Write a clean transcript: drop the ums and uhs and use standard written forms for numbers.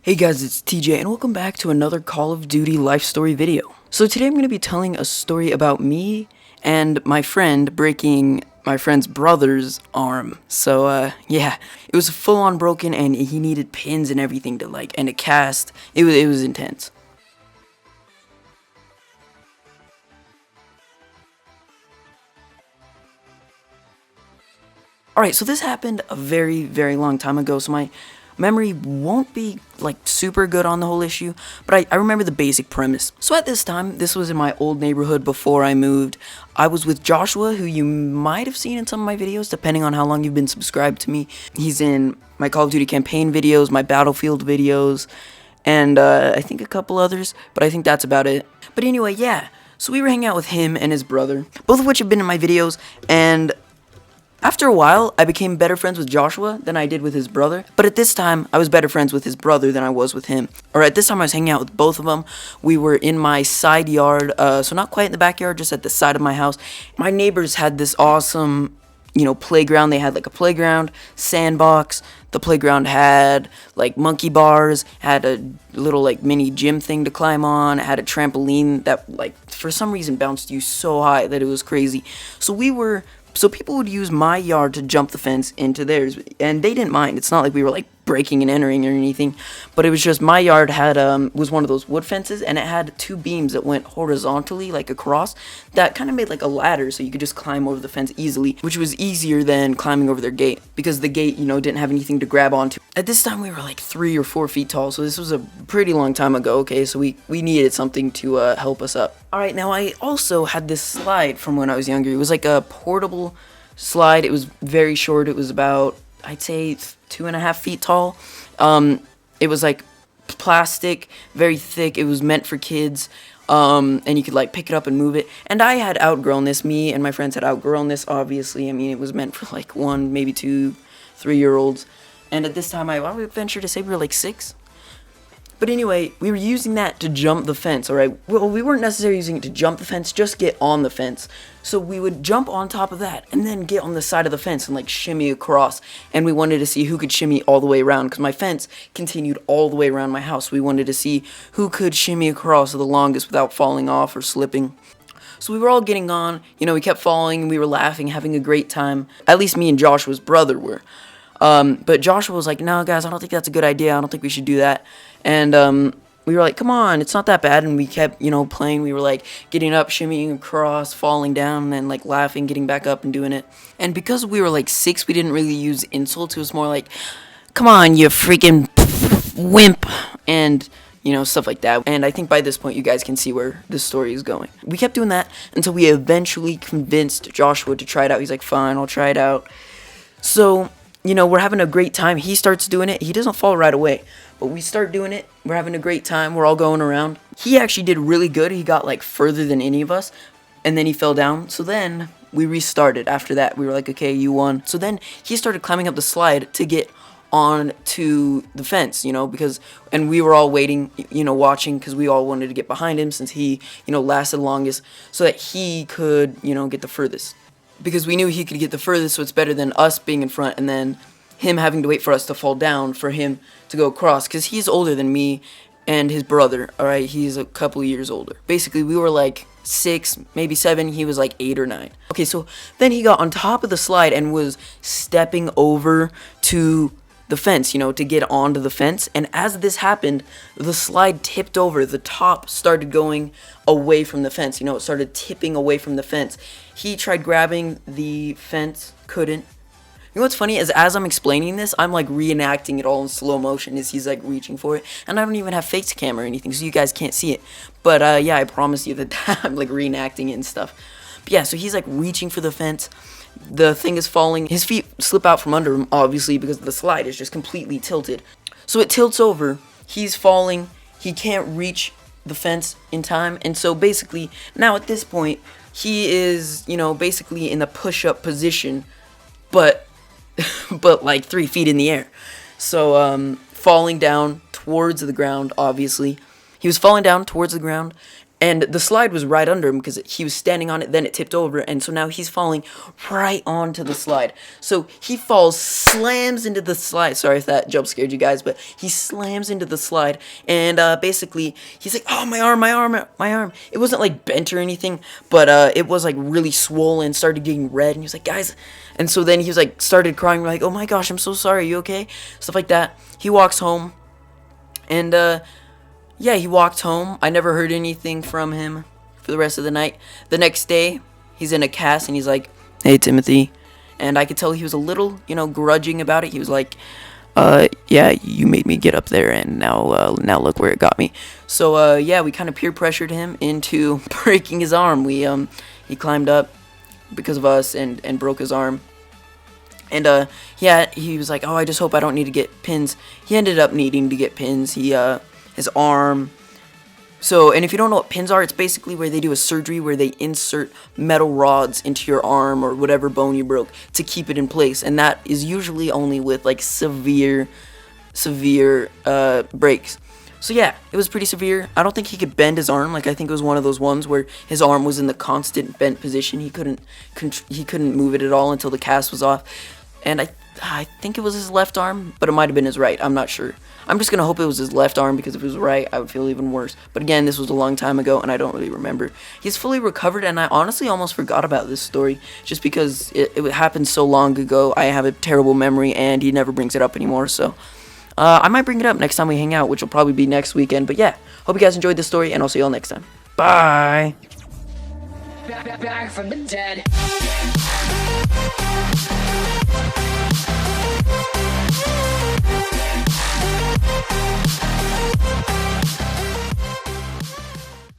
Hey guys, it's TJ and welcome back to another Call of Duty life story video. So today I'm going to be telling a story about me and my friend breaking my friend's brother's arm. So yeah, it was full on broken and he needed pins and everything to and a cast. It was intense. Alright, so this happened a very long time ago, so my memory won't be super good on the whole issue, but I remember the basic premise. So at this time, this was in my old neighborhood before I moved. I was with Joshua, who you might have seen in some of my videos, depending on how long you've been subscribed to me. He's in my Call of Duty campaign videos, my Battlefield videos, and I think a couple others, but I think that's about it. But anyway, yeah, so we were hanging out with him and his brother, both of which have been in my videos, and after a while, I became better friends with Joshua than I did with his brother, but at this time, I was better friends with his brother than I was with him. Or at this time, I was hanging out with both of them. We were in my side yard, so not quite in the backyard, just at the side of my house. My neighbors had this awesome, playground. They had a playground, sandbox. The playground had monkey bars, had a little mini gym thing to climb on, had a trampoline that for some reason bounced you so high that it was crazy. So people would use my yard to jump the fence into theirs, and they didn't mind. It's not like we were breaking and entering or anything, but it was just my yard had was one of those wood fences, and it had two beams that went horizontally across that kind of made a ladder, so you could just climb over the fence easily, which was easier than climbing over their gate because the gate didn't have anything to grab onto. At this time we were 3 or 4 feet tall, so this was a pretty long time ago. Okay, so we needed something to help us up. Alright, now I also had this slide from when I was younger. It was a portable slide. It was very short. It was about, I'd say, 2.5 feet tall. It was plastic, very thick. It was meant for kids, and you could pick it up and move it. And I had outgrown this. Me and my friends had outgrown this, obviously. I mean, it was meant for 1, maybe 2, 3-year-olds. And at this time, I would venture to say we were 6. But anyway, we were using that to jump the fence, alright? Well, we weren't necessarily using it to jump the fence, just get on the fence. So we would jump on top of that, and then get on the side of the fence and shimmy across. And we wanted to see who could shimmy all the way around, because my fence continued all the way around my house. We wanted to see who could shimmy across the longest without falling off or slipping. So we were all getting on, we kept falling, and we were laughing, having a great time. At least me and Joshua's brother were. But Joshua was like, no, guys, I don't think that's a good idea. I don't think we should do that. And we were like, come on, it's not that bad. And we kept, playing. We were getting up, shimmying across, falling down, and then laughing, getting back up and doing it. And because we were 6, we didn't really use insults. It was more come on, you freaking wimp, and stuff like that. And I think by this point you guys can see where this story is going. We kept doing that until we eventually convinced Joshua to try it out. He's like, fine, I'll try it out. So we're having a great time. He starts doing it. He doesn't fall right away, but we start doing it. We're having a great time. We're all going around. He actually did really good. He got further than any of us, and then he fell down. So then we restarted after that. We were like, okay, you won. So then he started climbing up the slide to get on to the fence, and we were all waiting, watching, because we all wanted to get behind him since he, lasted longest, so that he could, get the furthest. Because we knew he could get the furthest, so it's better than us being in front and then him having to wait for us to fall down for him to go across. Because he's older than me and his brother, alright? He's a couple years older. Basically, we were 6, maybe 7. He was 8 or 9. Okay, so then he got on top of the slide and was stepping over to the fence, to get onto the fence. And as this happened, the slide tipped over. The top started going away from the fence. It started tipping away from the fence. He tried grabbing the fence, couldn't. What's funny is as I'm explaining this, I'm reenacting it all in slow motion as he's reaching for it. And I don't even have face cam or anything, so you guys can't see it. But yeah, I promise you that I'm reenacting it and stuff. But yeah, so he's reaching for the fence. The thing is falling. His feet slip out from under him, obviously, because the slide is just completely tilted. So it tilts over. He's falling. He can't reach the fence in time. And so basically, now at this point, he is, basically in the push-up position, but 3 feet in the air. So falling down towards the ground, obviously. He was falling down towards the ground, And the slide was right under him because he was standing on it, then it tipped over, and so now he's falling right onto the slide. So he falls, slams into the slide. Sorry if that jump scared you guys, but he slams into the slide, and basically he's like, oh, my arm, my arm, my arm. It wasn't like bent or anything, but it was like really swollen, started getting red, and he was like, guys. And so then he was like, started crying, like, oh my gosh, I'm so sorry, are you okay? Stuff like that. He walks home, and yeah, he walked home. I never heard anything from him for the rest of the night. The next day, he's in a cast, and he's like, hey, Timothy. And I could tell he was a little, grudging about it. He was like, yeah, you made me get up there, and now look where it got me. So, yeah, we kind of peer pressured him into breaking his arm. He climbed up because of us and broke his arm. And, yeah, he was like, oh, I just hope I don't need to get pins. He ended up needing to get pins. His arm. So, and if you don't know what pins are, it's basically where they do a surgery where they insert metal rods into your arm or whatever bone you broke to keep it in place. And that is usually only with like severe breaks. So yeah, it was pretty severe. I don't think he could bend his arm. Like, I think it was one of those ones where his arm was in the constant bent position. He couldn't move it at all until the cast was off. And I think it was his left arm, but it might have been his right. I'm not sure. I'm just going to hope it was his left arm, because if it was right, I would feel even worse. But again, this was a long time ago, and I don't really remember. He's fully recovered, and I honestly almost forgot about this story, just because it happened so long ago. I have a terrible memory, and he never brings it up anymore, so I might bring it up next time we hang out, which will probably be next weekend. But yeah, hope you guys enjoyed this story, and I'll see you all next time. Bye! Back from the dead.